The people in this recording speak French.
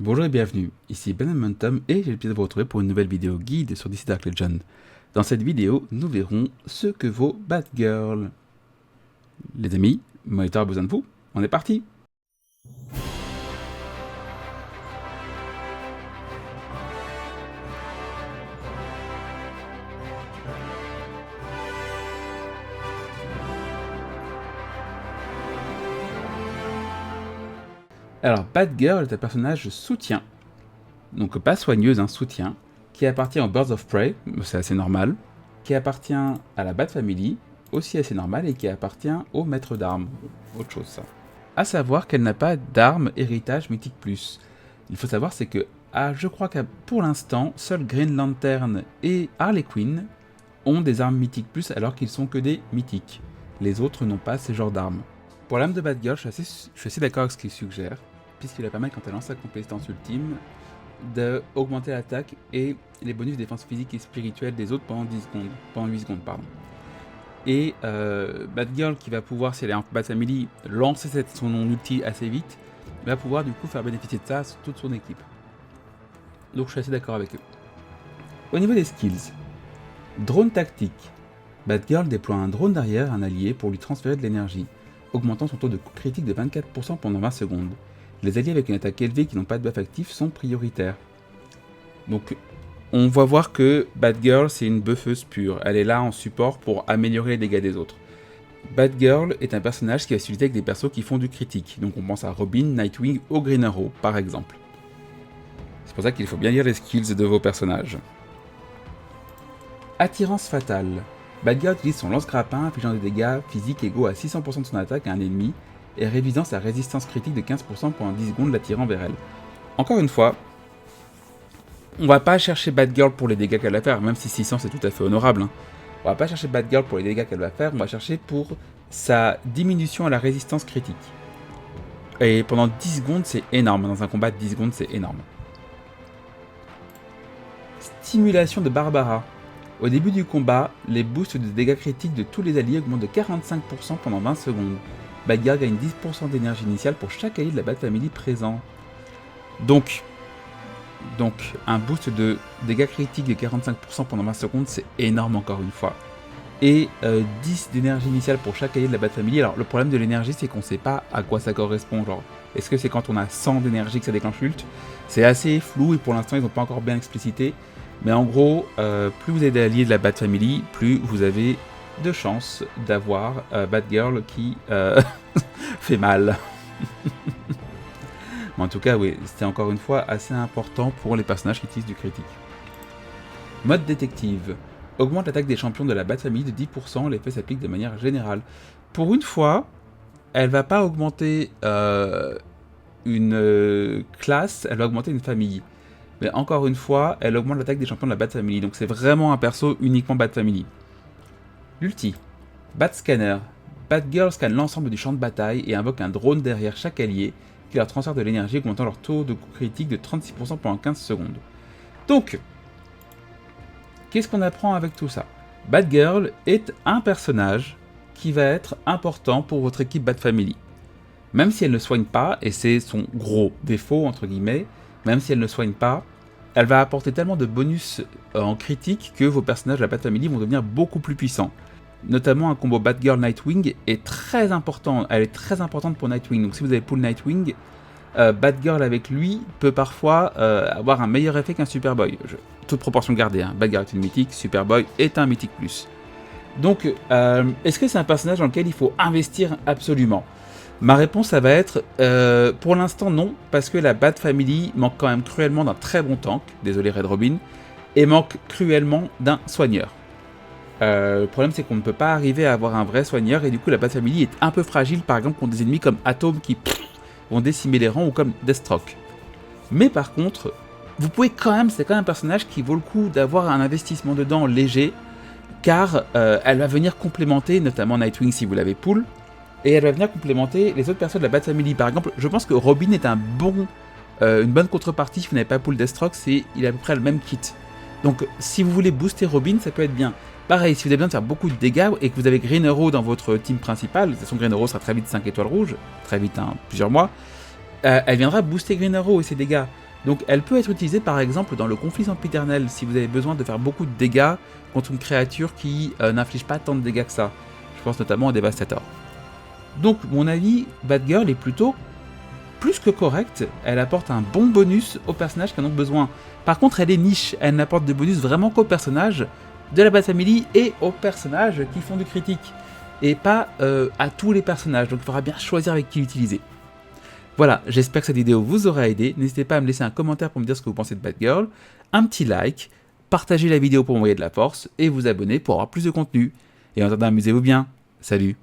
Bonjour et bienvenue, ici Ben Momentum et j'ai le plaisir de vous retrouver pour une nouvelle vidéo guide sur DC Dark Legend. Dans cette vidéo, nous verrons ce que vaut Batgirl. Les amis, Monitor a besoin de vous, on est parti! Alors, Batgirl est un personnage soutien, donc pas soigneuse, un soutien, qui appartient aux Birds of Prey, c'est assez normal, qui appartient à la Bat Family, aussi assez normal, et qui appartient au Maître d'Armes, autre chose ça. A savoir qu'elle n'a pas d'armes héritage Mythique Plus. Il faut savoir c'est que, je crois que pour l'instant, seuls Green Lantern et Harley Quinn ont des armes Mythique Plus alors qu'ils sont que des mythiques. Les autres n'ont pas ce genre d'armes. Pour l'âme de Batgirl, je suis assez d'accord avec ce qu'il suggère, puisqu'il a pas mal quand elle lance sa compétence ultime d'augmenter l'attaque et les bonus de défense physique et spirituelle des autres pendant 8 secondes. Et Batgirl qui va pouvoir, si elle est en Bat Family, lancer son ulti assez vite, va pouvoir du coup faire bénéficier de ça sur toute son équipe. Donc je suis assez d'accord avec eux. Au niveau des skills, drone tactique. Batgirl déploie un drone derrière un allié pour lui transférer de l'énergie, augmentant son taux de coup critique de 24% pendant 20 secondes. Les alliés avec une attaque élevée qui n'ont pas de buff actif sont prioritaires. Donc on va voir que Batgirl c'est une buffeuse pure, elle est là en support pour améliorer les dégâts des autres. Batgirl est un personnage qui va s'utiliser avec des persos qui font du critique, donc on pense à Robin, Nightwing ou Green Arrow par exemple. C'est pour ça qu'il faut bien lire les skills de vos personnages. Attirance fatale. Batgirl utilise son lance-grappin infligeant des dégâts physiques égaux à 600% de son attaque à un ennemi et réduisant sa résistance critique de 15% pendant 10 secondes l'attirant vers elle. Encore une fois, on va pas chercher Batgirl pour les dégâts qu'elle va faire, même si 600 c'est tout à fait honorable. On va pas chercher Batgirl pour les dégâts qu'elle va faire, on va chercher pour sa diminution à la résistance critique. Et pendant 10 secondes c'est énorme, dans un combat de 10 secondes c'est énorme. Stimulation de Barbara. Au début du combat, les boosts de dégâts critiques de tous les alliés augmentent de 45% pendant 20 secondes. Batgirl gagne 10% d'énergie initiale pour chaque allié de la Bat Family présent. Donc un boost de dégâts critiques de 45% pendant 20 secondes, c'est énorme encore une fois. Et 10 d'énergie initiale pour chaque allié de la Bat Family. Alors le problème de l'énergie, c'est qu'on sait pas à quoi ça correspond. Genre, est-ce que c'est quand on a 100 d'énergie que ça déclenche l'ult? C'est assez flou et pour l'instant ils n'ont pas encore bien explicité. Mais en gros, plus vous êtes des alliés de la Bat Family, plus vous avez de chances d'avoir Batgirl qui fait mal. Mais en tout cas, oui, c'était encore une fois assez important pour les personnages qui utilisent du critique. Mode détective. Augmente l'attaque des champions de la Bat Family de 10%, l'effet s'applique de manière générale. Pour une fois, elle va pas augmenter une classe, elle va augmenter une famille. Mais encore une fois, elle augmente l'attaque des champions de la Bat Family, donc c'est vraiment un perso uniquement Bat Family. L'ulti. Bat Scanner. Batgirl scanne l'ensemble du champ de bataille et invoque un drone derrière chaque allié qui leur transfère de l'énergie, augmentant leur taux de coup critique de 36% pendant 15 secondes. Donc, qu'est-ce qu'on apprend avec tout ça? Batgirl est un personnage qui va être important pour votre équipe Bat Family. Même si elle ne soigne pas, et c'est son gros défaut, entre guillemets, même si elle ne soigne pas, elle va apporter tellement de bonus en critique que vos personnages de la Bat Family vont devenir beaucoup plus puissants. Notamment un combo Batgirl-Nightwing est très important, elle est très importante pour Nightwing. Donc si vous avez pull Nightwing, Batgirl avec lui peut parfois avoir un meilleur effet qu'un Superboy. Toute proportion gardée, hein. Batgirl est une mythique, Superboy est un mythique plus. Donc est-ce que c'est un personnage dans lequel il faut investir absolument? Ma réponse, ça va être, pour l'instant non, parce que la Bat Family manque quand même cruellement d'un très bon tank, désolé Red Robin, et manque cruellement d'un soigneur. Le problème c'est qu'on ne peut pas arriver à avoir un vrai soigneur, et du coup la Bat Family est un peu fragile, par exemple contre des ennemis comme Atom qui vont décimer les rangs, ou comme Deathstroke. Mais par contre, vous pouvez quand même, c'est quand même un personnage qui vaut le coup d'avoir un investissement dedans léger, car elle va venir complémenter, notamment Nightwing si vous l'avez pull, et elle va venir complémenter les autres persos de la Bat Family. Par exemple, je pense que Robin est une bonne contrepartie si vous n'avez pas pull Deathstroke, il a à peu près le même kit. Donc si vous voulez booster Robin, ça peut être bien. Pareil, si vous avez besoin de faire beaucoup de dégâts et que vous avez Green Arrow dans votre team principale, de toute façon Green Arrow sera très vite 5 étoiles rouges, très vite, hein, plusieurs mois, elle viendra booster Green Arrow et ses dégâts. Donc elle peut être utilisée par exemple dans le conflit sempiternel si vous avez besoin de faire beaucoup de dégâts contre une créature qui n'inflige pas tant de dégâts que ça. Je pense notamment au Devastator. Donc mon avis, Batgirl est plutôt plus que correcte, elle apporte un bon bonus aux personnages qui en ont besoin. Par contre elle est niche, elle n'apporte de bonus vraiment qu'aux personnages de la Bat Family et aux personnages qui font du critique. Et pas à tous les personnages, donc il faudra bien choisir avec qui l'utiliser. Voilà, j'espère que cette vidéo vous aura aidé. N'hésitez pas à me laisser un commentaire pour me dire ce que vous pensez de Batgirl, un petit like, partagez la vidéo pour m'envoyer de la force et vous abonner pour avoir plus de contenu. Et en attendant, amusez-vous bien. Salut!